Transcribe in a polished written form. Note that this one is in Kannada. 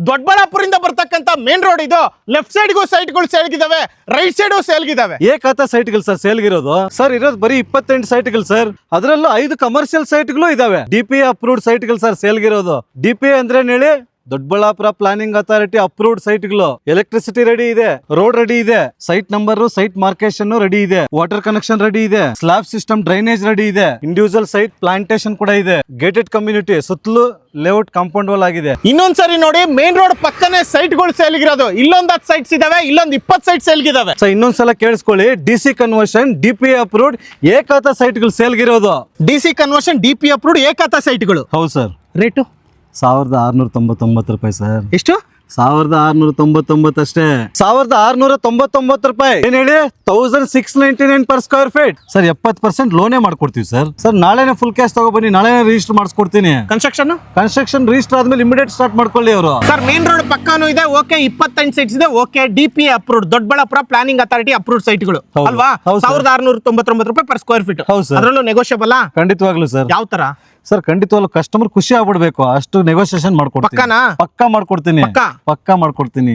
ದೊಡ್ಡಬಳ್ಳಾಪುರದಿಂದ ಬರ್ತಕ್ಕಂತ ಮೇನ್ ರೋಡ್ ಇದು. ಲೆಫ್ಟ್ ಸೈಡ್ಗೂ ಸೈಟ್ಗಳು ಸೇಲ್ಗಿದಾವೆ, ರೈಟ್ ಸೈಡ್ ಸೇಲ್ಗಿದಾವೆ. ಏಕಾತ ಸೈಟ್ಗಳು ಸರ್ ಸೇಲ್ಗಿರೋದು. ಸರ್ ಇರೋದು ಬರೀ 28 ಸೈಟ್ಗಳು ಸರ್. ಅದರಲ್ಲೂ 5 ಕಮರ್ಷಿಯಲ್ ಸೈಟ್ಗಳು ಇದಾವೆ. DPA ಅಪ್ರೂವ್ಡ್ ಸೈಟ್ಗಳು ಸರ್ ಸೇಲ್ಗಿರೋದು. DPA ಅಂದ್ರೆ ಹೇಳಿ ದೊಡ್ಡಬಳ್ಳಾಪುರ ಪ್ಲಾನಿಂಗ್ ಅಥಾರಿಟಿ ಅಪ್ರೂವ್ಡ್ ಸೈಟ್ಗಳು. ಎಲೆಕ್ಟ್ರಿಸಿಟಿ ರೆಡಿ ಇದೆ, ರೋಡ್ ರೆಡಿ ಇದೆ, ಸೈಟ್ ನಂಬರ್, ಸೈಟ್ ಮಾರ್ಕೇಶನ್ ರೆಡಿ ಇದೆ, ವಾಟರ್ ಕನೆಕ್ಷನ್ ರೆಡಿ ಇದೆ, ಸ್ಲಾಬ್ ಸಿಸ್ಟಮ್, ಡ್ರೈನೇಜ್ ರೆಡಿ ಇದೆ, ಇಂಡಿವಿಜುವಲ್ ಸೈಟ್ ಪ್ಲಾಂಟೇಶನ್ ಕೂಡ ಇದೆ, ಗೇಟೆಡ್ ಕಮ್ಯುನಿಟಿ, ಸುತ್ತಲೂ ಲೇಔಟ್ ಕಾಂಪೌಂಡ್ ವಾಲ್ ಆಗಿದೆ. ಇನ್ನೊಂದ್ಸರಿ ನೋಡಿ, ಮೇನ್ ರೋಡ್ ಪಕ್ಕನೆ ಸೈಟ್ಗಳು ಸೇಲ್ಗಿರೋದು. ಇಲ್ಲೊಂದ್ 10 ಸೈಟ್ಸ್ ಇದಾವೆ, ಇಲ್ಲೊಂದ್ 20 ಸೈಟ್ ಸೇಲ್ಗಿದಾವೆ. ಸೊ ಇನ್ನೊಂದ್ಸಲ ಕೇಳಿಸ್ಕೊಳ್ಳಿ, DC ಕನ್ವರ್ಷನ್ DPA ಅಪ್ರೂವ್ಡ್ ಏಕಾತ ಸೈಟ್ಗಳು ಸೇಲ್ಗಿರೋದು. DC ಕನ್ವರ್ಷನ್ DPA ಅಪ್ರೂವ್ಡ್ ಏಕಾತ ಸೈಟ್ಗಳು. ಹೌದು ಸರ್. ರೇಟು 1699 ರೂಪಾಯಿ ಸರ್. ಎಷ್ಟು? 1699 ಅಷ್ಟೇ. 1699 ರೂಪಾಯಿ. ಏನ್ ಹೇಳಿ, 1699 ಪರ್ ಸ್ಕ್ವೇರ್ ಫೀಟ್ ಸರ್. 70% ಲೋನೇ ಮಾಡ್ಕೊಡ್ತೀವಿ ಸರ್. ಸರ್ ನಾಳೆನೆ ಫುಲ್ ಕ್ಯಾಶ್ ತಗೊಬನ್ನಿ, ನಾಳೆನೆ ರಿಜಿಸ್ಟರ್ ಮಾಡಿಸ್ಕೊಡ್ತೀನಿ. ಕನ್ಸ್ಟ್ರಕ್ಷನ್ ರಿಜಿಸ್ಟರ್ ಆದ್ಮೇಲೆ ಇಮಿಡಿಯೇಟ್ ಸ್ಟಾರ್ಟ್ ಮಾಡ್ಕೊಳ್ಳಿ ಅವರು. ಸರ್ ಮೇನ್ ರೋಡ್ ಪಕ್ಕಾನು ಇದೆ, ಓಕೆ. 28 ಸೈಟ್ಸ್ ಇದೆ, okay. DPA approved, Doddaballapura planning authority approved ಸೈಟ್ಗಳು ಅಲ್ವಾ? 1699 ರೂಪಾಯಿ ಪರ್ ಸ್ಕ್ವೇರ್ ಫೀಟ್. ಅದರಲ್ಲೂ ನೆಗೋಷಿಯಬಲ್. ಖಂಡಿತವಾಗ್ಲೂ ಸರ್. ಯಾವ ತರ ಸರ್? ಖಂಡಿತವಾಗ್ಲೂ ಕಸ್ಟಮರ್ ಖುಷಿ ಆಗ್ಬಿಡ್ಬೇಕು, ಅಷ್ಟು ನೆಗೋಸಿಯೇಷನ್ ಮಾಡ್ಕೊಡ್ತೀನಿ. ಪಕ್ಕಾ ಮಾಡ್ಕೊಡ್ತೀನಿ, ಪಕ್ಕಾ ಮಾಡ್ಕೊಡ್ತೀನಿ.